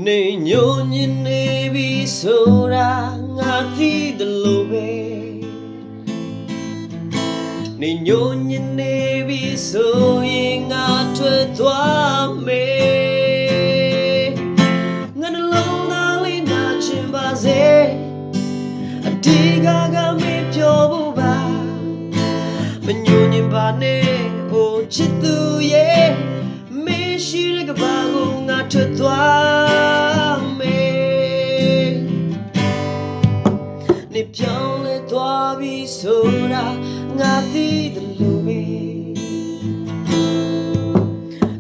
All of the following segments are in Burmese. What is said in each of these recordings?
နေညိုညင်နေပြီဆိုတာငါသိတယ်လို့ပဲနေညိုညင်နေပြီဆိုရင်ငါထွက်သွားမယ်ငါနှလုံးသားလေးနာချင်ပါစေအဒီကမေ့ပြောဖို့ပါမညိုညင်ပါနဲ့ဟိုချစ်သူရဲ့မေ့ရှိတဲ့ကဘာကိုငါထွက်သွားမယ်နေပြောင်းလဲသွားပြီဆိုတာငါသိတယ်လို့ပဲ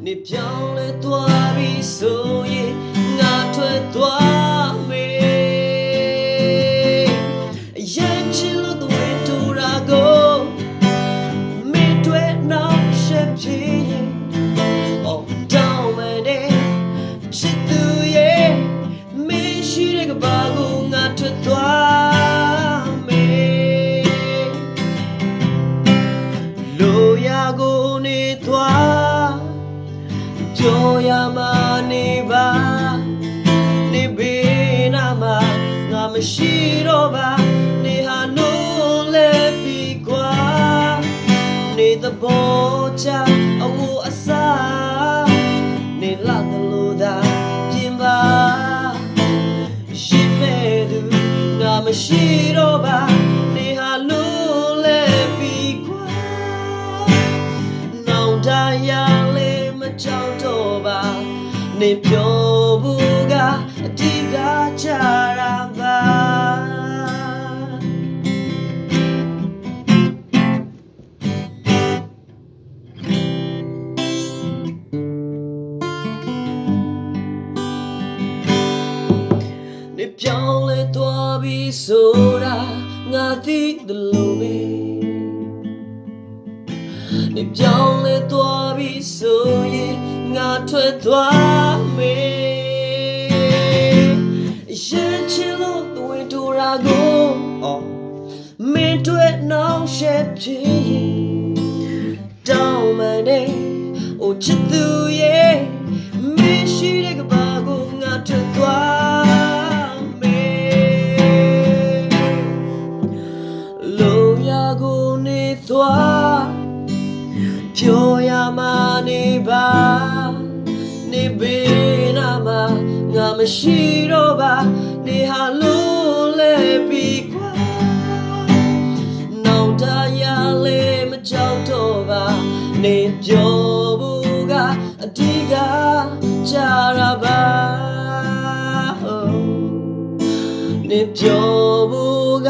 နေပြောင်းလဲသွားပြီဆိုရင်ငါထွက်သွားမယ်ရဲ့ချစ်လို့the way to go မေ့တွေ့နောက်ရှက်ဖြစ်ရင်oh down my day ချစ်သူရဲ့မေ့ရှိတဲ့ကဘာကိုငါထွက်သွားမယ်လိုရာကိုနေသွားပြောရမှနေပါနေဘေးနာမှာငါမရှိတော့ပါနေဟာနိုးလဲပြီးကွာနေသဘောချအဝအစားနေလာတယ်လို့သာပြင်ပါရှိမဲ့သူငါမရှိတော့ပါနေဟာနိုးလဲပြီးကွာနောင်တရလေးမကြောက်တော့ပါနေပြောဘူးကအတိကကြတာပါနေပြောင်းလဲသွားပြီဆိုတာငါသိတယ်လို့ပဲနေပြောင်းလဲသွားပြီဆိုရင်ငါထွက်သွားမယ်ရဲ့ချစ်လို့the way to go မင်းတွေ့နောက်ရှက်ဖြစ်ရင်တောင်းမနေအိုချစ်သူရဲ့မင်းရှိတဲ့ကဘာကိုငါထွက်သွားမယ်လိုရာကိုနေသွားပြောရမှနေပါနေဘေးနာမှာငါမရှိတော့ပါနေဟာလို့လဲပြီးကွာနောင်တရလေးမကြောက်တော့ပါနေပြောဘူးကအတိကကြတာပါနေပြောဘူးက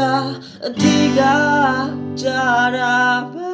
အတိကကြတာပါ